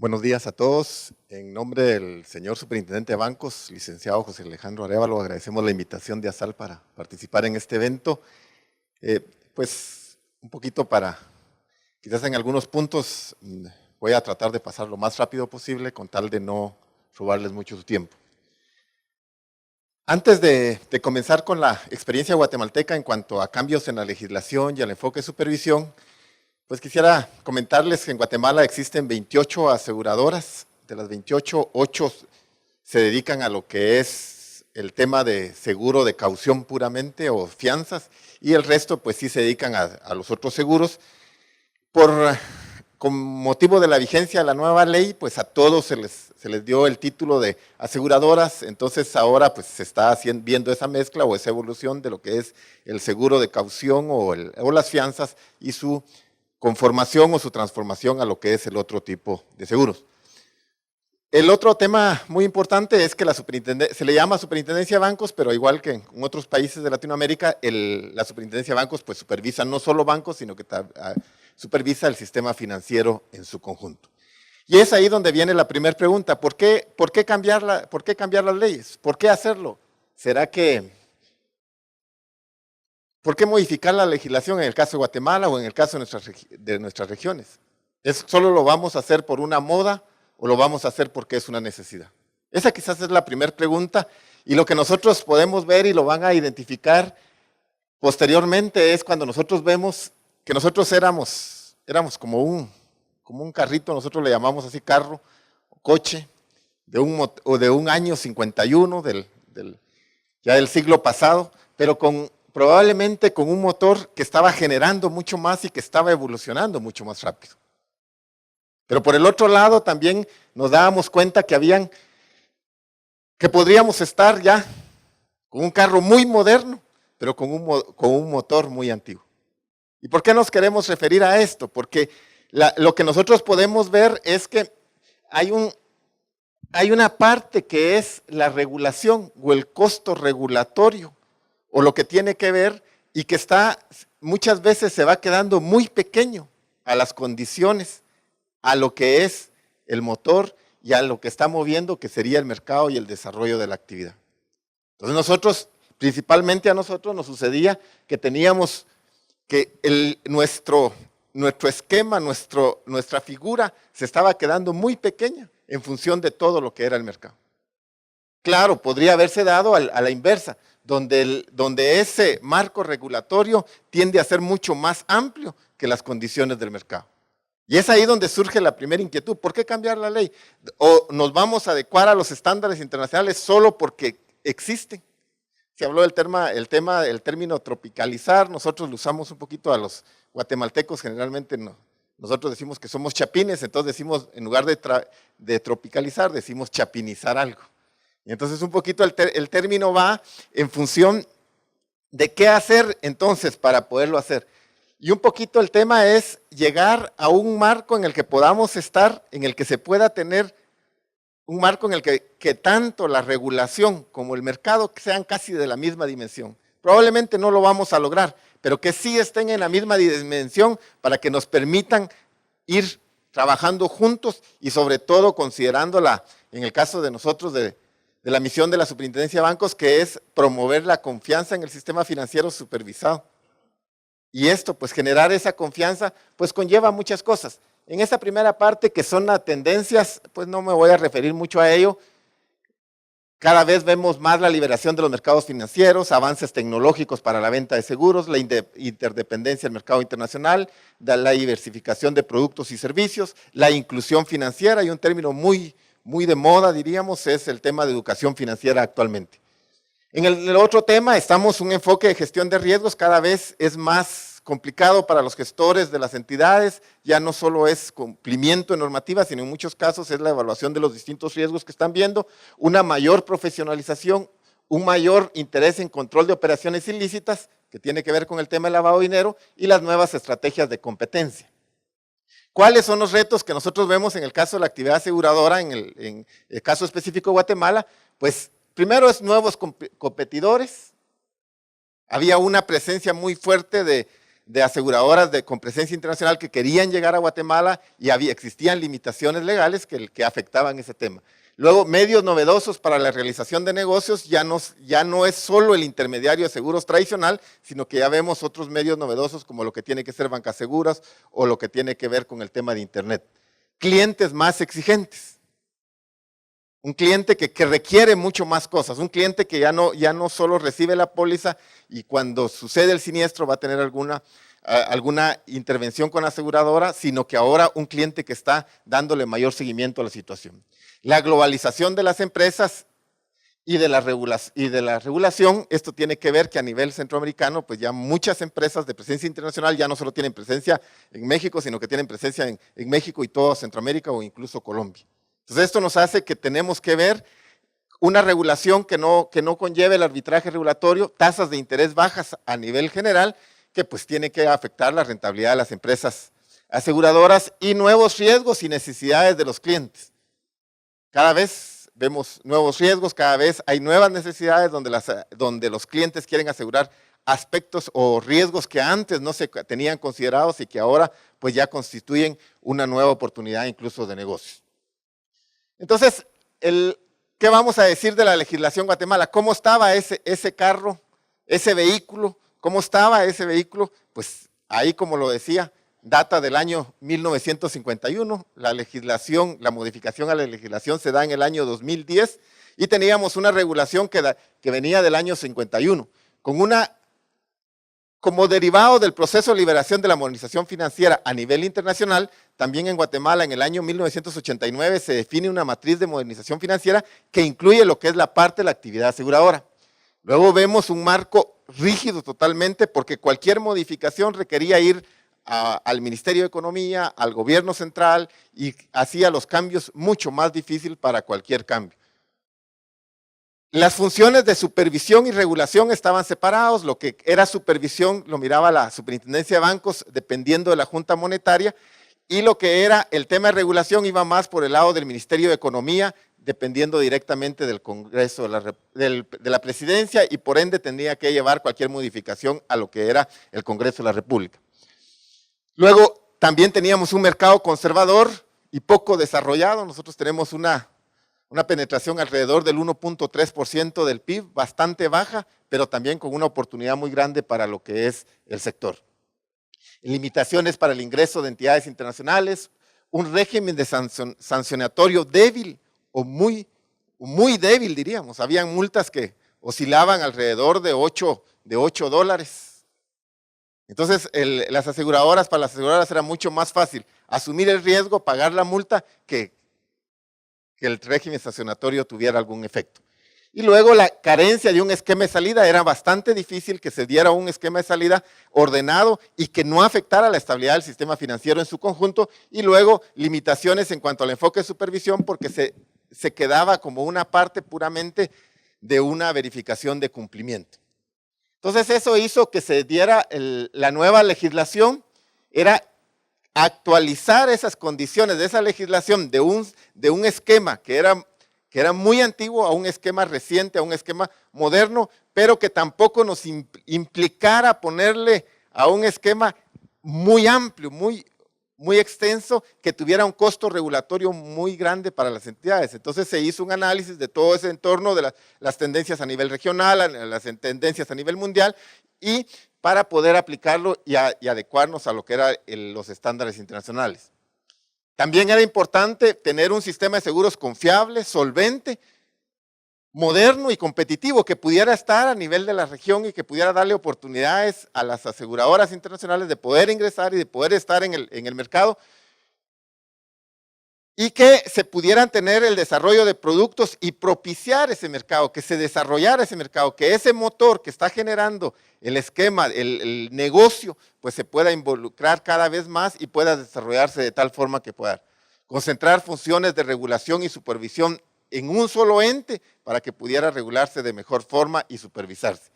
Buenos días a todos. En nombre del señor Superintendente de Bancos, licenciado José Alejandro Arévalo, agradecemos la invitación de ASAL para participar en este evento. Pues un poquito quizás en algunos puntos voy a tratar de pasar lo más rápido posible con tal de no robarles mucho su tiempo. Antes de comenzar con la experiencia guatemalteca en cuanto a cambios en la legislación y al enfoque de supervisión, pues quisiera comentarles que en Guatemala existen 28 aseguradoras. De las 28, 8 se dedican a lo que es el tema de seguro de caución puramente o fianzas, y el resto pues sí se dedican a los otros seguros. Con motivo de la vigencia de la nueva ley, pues a todos se les dio el título de aseguradoras. Entonces ahora pues se está viendo esa mezcla o esa evolución de lo que es el seguro de caución o las fianzas y su conformación o su transformación a lo que es el otro tipo de seguros. El otro tema muy importante es que se le llama Superintendencia de Bancos, pero igual que en otros países de Latinoamérica, la Superintendencia de Bancos pues supervisa no solo bancos, sino que supervisa el sistema financiero en su conjunto. Y es ahí donde viene la primera pregunta: ¿por qué cambiar las leyes? ¿Por qué hacerlo? ¿Por qué modificar la legislación en el caso de Guatemala o en el caso de nuestras regiones? ¿Solo lo vamos a hacer por una moda o lo vamos a hacer porque es una necesidad? Esa quizás es la primera pregunta, y lo que nosotros podemos ver y lo van a identificar posteriormente es cuando nosotros vemos que nosotros éramos como un carrito. Nosotros le llamamos así carro o coche de un año 51 ya del siglo pasado, pero probablemente con un motor que estaba generando mucho más y que estaba evolucionando mucho más rápido. Pero por el otro lado también nos dábamos cuenta que podríamos estar ya con un carro muy moderno, pero con un motor muy antiguo. ¿Y por qué nos queremos referir a esto? Porque lo que nosotros podemos ver es que hay una parte que es la regulación o el costo regulatorio, o lo que tiene que ver, y que muchas veces se va quedando muy pequeño a las condiciones, a lo que es el motor y a lo que está moviendo, que sería el mercado y el desarrollo de la actividad. Entonces principalmente a nosotros nos sucedía que teníamos que nuestro esquema, nuestra figura se estaba quedando muy pequeña en función de todo lo que era el mercado. Claro, podría haberse dado a la inversa, donde ese marco regulatorio tiende a ser mucho más amplio que las condiciones del mercado. Y es ahí donde surge la primera inquietud: ¿por qué cambiar la ley? ¿O nos vamos a adecuar a los estándares internacionales solo porque existen? Se habló del término tropicalizar. Nosotros lo usamos un poquito a los guatemaltecos, generalmente nosotros decimos que somos chapines, entonces decimos, en lugar de tropicalizar, decimos chapinizar algo. Y entonces un poquito el término va en función de qué hacer entonces para poderlo hacer. Y un poquito el tema es llegar a un marco en el que podamos estar, en el que se pueda tener un marco en el que tanto la regulación como el mercado sean casi de la misma dimensión. Probablemente no lo vamos a lograr, pero que sí estén en la misma dimensión para que nos permitan ir trabajando juntos, y sobre todo considerando en el caso de nosotros, de la misión de la Superintendencia de Bancos, que es promover la confianza en el sistema financiero supervisado. Y esto, pues generar esa confianza, pues conlleva muchas cosas. En esta primera parte, que son las tendencias, pues no me voy a referir mucho a ello. Cada vez vemos más la liberación de los mercados financieros, avances tecnológicos para la venta de seguros, la interdependencia del mercado internacional, la diversificación de productos y servicios, la inclusión financiera, y un término muy de moda, diríamos, es el tema de educación financiera actualmente. En el otro tema un enfoque de gestión de riesgos. Cada vez es más complicado para los gestores de las entidades. Ya no solo es cumplimiento de normativas, sino en muchos casos es la evaluación de los distintos riesgos que están viendo, una mayor profesionalización, un mayor interés en control de operaciones ilícitas, que tiene que ver con el tema del lavado de dinero, y las nuevas estrategias de competencia. ¿Cuáles son los retos que nosotros vemos en el caso de la actividad aseguradora, en el caso específico de Guatemala? Pues primero es nuevos competidores. Había una presencia muy fuerte de aseguradoras con presencia internacional que querían llegar a Guatemala y existían limitaciones legales que afectaban ese tema. Luego, medios novedosos para la realización de negocios, ya no es solo el intermediario de seguros tradicional, sino que ya vemos otros medios novedosos como lo que tiene que ser bancas seguras o lo que tiene que ver con el tema de Internet. Clientes más exigentes. Un cliente que requiere mucho más cosas, un cliente que ya no solo recibe la póliza y cuando sucede el siniestro va a tener alguna intervención con la aseguradora, sino que ahora un cliente que está dándole mayor seguimiento a la situación. La globalización de las empresas y de la regulación, esto tiene que ver que a nivel centroamericano, pues ya muchas empresas de presencia internacional ya no solo tienen presencia en México, sino que tienen presencia en México y toda Centroamérica o incluso Colombia. Entonces esto nos hace que tenemos que ver una regulación que no conlleve el arbitraje regulatorio, tasas de interés bajas a nivel general, que pues tiene que afectar la rentabilidad de las empresas aseguradoras y nuevos riesgos y necesidades de los clientes. Cada vez vemos nuevos riesgos, cada vez hay nuevas necesidades donde los clientes quieren asegurar aspectos o riesgos que antes no se tenían considerados y que ahora pues ya constituyen una nueva oportunidad incluso de negocios. Entonces, ¿qué vamos a decir de la legislación Guatemala? ¿Cómo estaba ese carro, ese vehículo? ¿Cómo estaba ese vehículo? Pues ahí, como lo decía, data del año 1951. La modificación a la legislación se da en el año 2010 y teníamos una regulación que venía del año 51, como derivado del proceso de liberación de la modernización financiera a nivel internacional. También en Guatemala en el año 1989 se define una matriz de modernización financiera que incluye lo que es la parte de la actividad aseguradora. Luego vemos un marco rígido totalmente porque cualquier modificación requería ir al Ministerio de Economía, al gobierno central y hacía los cambios mucho más difícil para cualquier cambio. Las funciones de supervisión y regulación estaban separados, lo que era supervisión lo miraba la Superintendencia de Bancos dependiendo de la Junta Monetaria y lo que era el tema de regulación iba más por el lado del Ministerio de Economía dependiendo directamente del Congreso, de la Presidencia y por ende tendría que llevar cualquier modificación a lo que era el Congreso de la República. Luego también teníamos un mercado conservador y poco desarrollado, nosotros tenemos una penetración alrededor del 1.3% del PIB, bastante baja, pero también con una oportunidad muy grande para lo que es el sector. Limitaciones para el ingreso de entidades internacionales, un régimen de sancionatorio débil o muy débil diríamos, habían multas que oscilaban alrededor de $8. Entonces para las aseguradoras era mucho más fácil asumir el riesgo, pagar la multa que el régimen sancionatorio tuviera algún efecto. Y luego la carencia de un esquema de salida, era bastante difícil que se diera un esquema de salida ordenado y que no afectara la estabilidad del sistema financiero en su conjunto, y luego limitaciones en cuanto al enfoque de supervisión porque se quedaba como una parte puramente de una verificación de cumplimiento. Entonces eso hizo que se diera la nueva legislación, era actualizar esas condiciones de esa legislación de un esquema que era muy antiguo a un esquema reciente, a un esquema moderno, pero que tampoco nos implicara ponerle a un esquema muy amplio, muy extenso, que tuviera un costo regulatorio muy grande para las entidades. Entonces se hizo un análisis de todo ese entorno, de las tendencias a nivel regional, las tendencias a nivel mundial, y para poder aplicarlo y adecuarnos a lo que eran los estándares internacionales. También era importante tener un sistema de seguros confiable, solvente, moderno y competitivo, que pudiera estar a nivel de la región y que pudiera darle oportunidades a las aseguradoras internacionales de poder ingresar y de poder estar en el mercado, y que se pudieran tener el desarrollo de productos y propiciar ese mercado, que se desarrollara ese mercado, que ese motor que está generando el esquema, el negocio, pues se pueda involucrar cada vez más y pueda desarrollarse de tal forma que pueda concentrar funciones de regulación y supervisión en un solo ente para que pudiera regularse de mejor forma y supervisarse.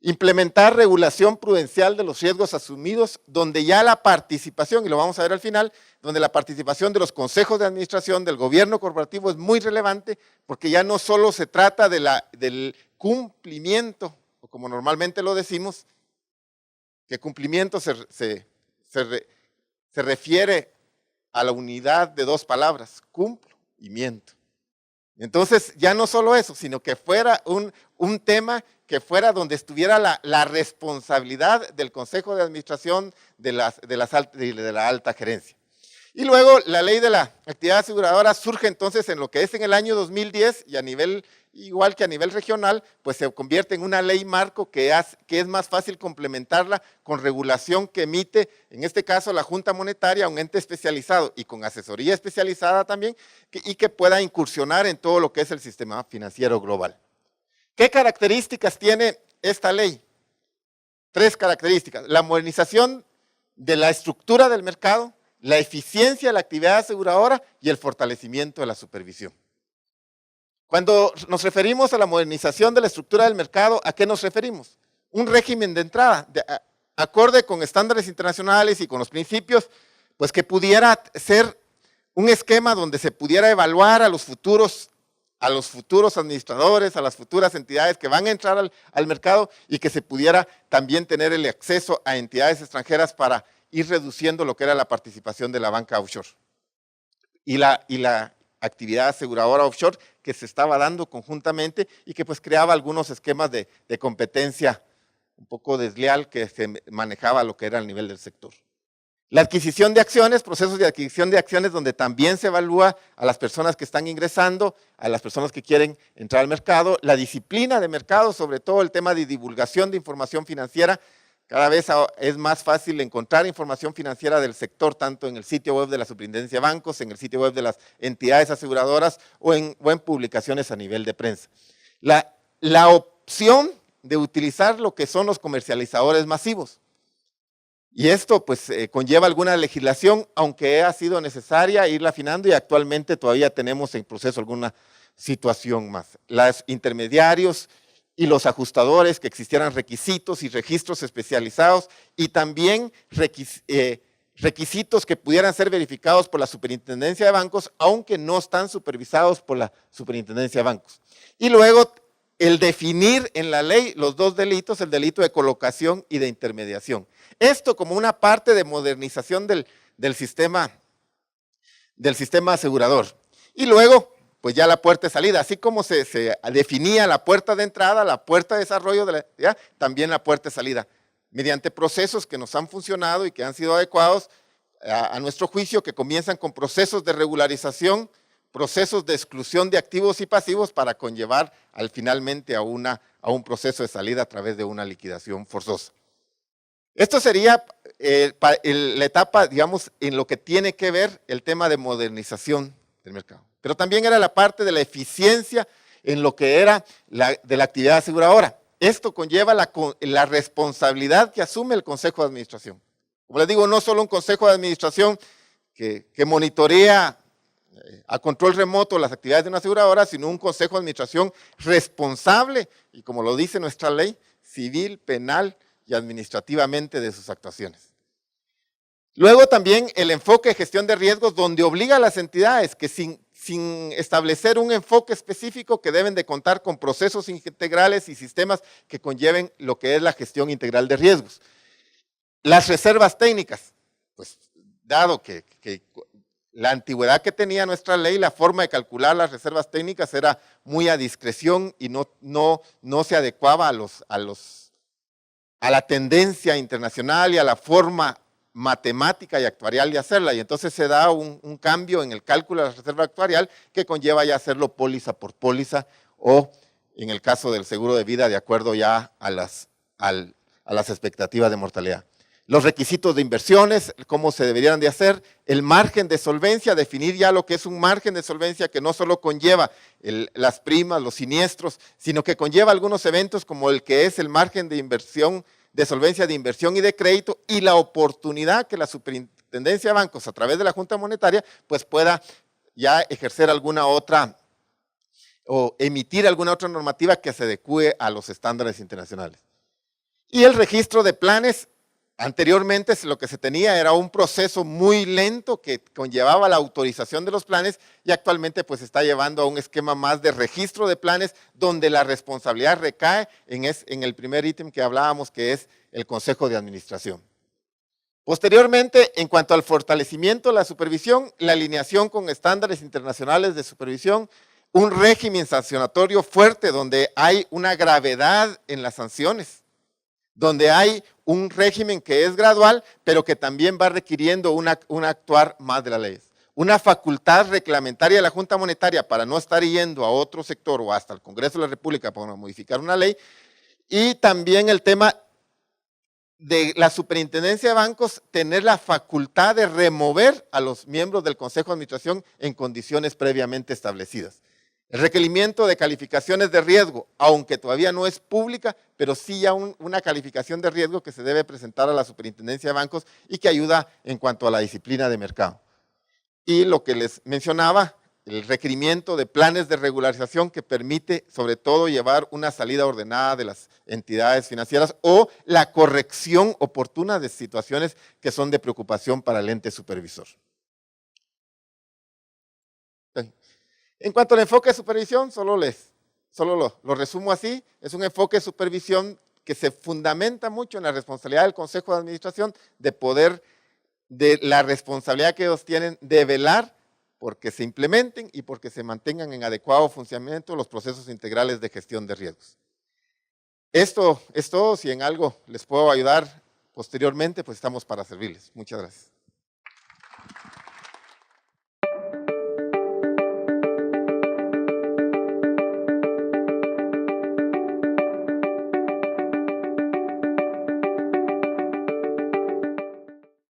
Implementar regulación prudencial de los riesgos asumidos, donde ya la participación, y lo vamos a ver al final, donde la participación de los consejos de administración del gobierno corporativo es muy relevante, porque ya no solo se trata del cumplimiento, o como normalmente lo decimos, que cumplimiento se refiere a la unidad de dos palabras, cumplo y miento. Entonces, ya no solo eso, sino que fuera un tema que fuera donde estuviera la responsabilidad del Consejo de Administración de la alta gerencia. Y luego la ley de la actividad aseguradora surge entonces en lo que es en el año 2010 y a nivel, igual que a nivel regional, pues se convierte en una ley marco que es más fácil complementarla con regulación que emite, en este caso la Junta Monetaria, un ente especializado y con asesoría especializada también, y que pueda incursionar en todo lo que es el sistema financiero global. ¿Qué características tiene esta ley? 3 características: la modernización de la estructura del mercado, la eficiencia de la actividad aseguradora y el fortalecimiento de la supervisión. Cuando nos referimos a la modernización de la estructura del mercado, ¿a qué nos referimos? Un régimen de entrada, acorde con estándares internacionales y con los principios, pues que pudiera ser un esquema donde se pudiera evaluar a los futuros administradores, a las futuras entidades que van a entrar al mercado y que se pudiera también tener el acceso a entidades extranjeras para ir reduciendo lo que era la participación de la banca offshore y la actividad aseguradora offshore que se estaba dando conjuntamente y que pues creaba algunos esquemas de competencia un poco desleal que se manejaba lo que era el nivel del sector. La adquisición de acciones, procesos de adquisición de acciones donde también se evalúa a las personas que están ingresando, a las personas que quieren entrar al mercado, la disciplina de mercado, sobre todo el tema de divulgación de información financiera. Cada vez es más fácil encontrar información financiera del sector, tanto en el sitio web de la Superintendencia de Bancos, en el sitio web de las entidades aseguradoras o en publicaciones a nivel de prensa. La opción de utilizar lo que son los comercializadores masivos. Y esto pues conlleva alguna legislación, aunque ha sido necesaria irla afinando y actualmente todavía tenemos en proceso alguna situación más. Los intermediarios y los ajustadores, que existieran requisitos y registros especializados y también requisitos que pudieran ser verificados por la Superintendencia de Bancos, aunque no están supervisados por la Superintendencia de Bancos. Y luego el definir en la ley los 2 delitos, el delito de colocación y de intermediación. Esto como una parte de modernización del sistema asegurador. Y luego, pues ya la puerta de salida, así como se definía la puerta de entrada, la puerta de desarrollo, también la puerta de salida, mediante procesos que nos han funcionado y que han sido adecuados a nuestro juicio, que comienzan con procesos de regularización, procesos de exclusión de activos y pasivos para conllevar finalmente a un proceso de salida a través de una liquidación forzosa. Esto sería la etapa, digamos, en lo que tiene que ver el tema de modernización del mercado. Pero también era la parte de la eficiencia en lo que era de la actividad aseguradora. Esto conlleva la responsabilidad que asume el Consejo de Administración. Como les digo, no solo un Consejo de Administración que monitorea a control remoto las actividades de una aseguradora, sino un Consejo de Administración responsable, y como lo dice nuestra ley, civil, penal y administrativamente de sus actuaciones. Luego también el enfoque de gestión de riesgos, donde obliga a las entidades que sin establecer un enfoque específico, que deben de contar con procesos integrales y sistemas que conlleven lo que es la gestión integral de riesgos. Las reservas técnicas, pues dado que la antigüedad que tenía nuestra ley, la forma de calcular las reservas técnicas era muy a discreción y no se adecuaba a la tendencia internacional y a la forma matemática y actuarial de hacerla, y entonces se da un cambio en el cálculo de la reserva actuarial que conlleva ya hacerlo póliza por póliza o en el caso del seguro de vida de acuerdo ya a las expectativas de mortalidad. Los requisitos de inversiones, cómo se deberían de hacer, el margen de solvencia, definir ya lo que es un margen de solvencia que no solo conlleva las primas, los siniestros, sino que conlleva algunos eventos como el que es el margen de inversión, de solvencia de inversión y de crédito, y la oportunidad que la Superintendencia de Bancos a través de la Junta Monetaria pues pueda ya ejercer alguna otra o emitir alguna otra normativa que se adecue a los estándares internacionales. Y el registro de planes. Anteriormente lo que se tenía era un proceso muy lento que conllevaba la autorización de los planes y actualmente pues está llevando a un esquema más de registro de planes donde la responsabilidad recae en el primer ítem que hablábamos, que es el Consejo de Administración. Posteriormente, en cuanto al fortalecimiento de la supervisión, la alineación con estándares internacionales de supervisión, un régimen sancionatorio fuerte donde hay una gravedad en las sanciones, donde hay un régimen que es gradual, pero que también va requiriendo un actuar más de las leyes. Una facultad reglamentaria de la Junta Monetaria para no estar yendo a otro sector o hasta el Congreso de la República para modificar una ley, y también el tema de la Superintendencia de Bancos tener la facultad de remover a los miembros del Consejo de Administración en condiciones previamente establecidas. El requerimiento de calificaciones de riesgo, aunque todavía no es pública, pero sí ya una calificación de riesgo que se debe presentar a la Superintendencia de Bancos y que ayuda en cuanto a la disciplina de mercado. Y lo que les mencionaba, el requerimiento de planes de regularización que permite sobre todo llevar una salida ordenada de las entidades financieras o la corrección oportuna de situaciones que son de preocupación para el ente supervisor. En cuanto al enfoque de supervisión, solo lo resumo así, es un enfoque de supervisión que se fundamenta mucho en la responsabilidad del Consejo de Administración de la responsabilidad que ellos tienen de velar porque se implementen y porque se mantengan en adecuado funcionamiento los procesos integrales de gestión de riesgos. Esto es todo, si en algo les puedo ayudar posteriormente, pues estamos para servirles. Muchas gracias.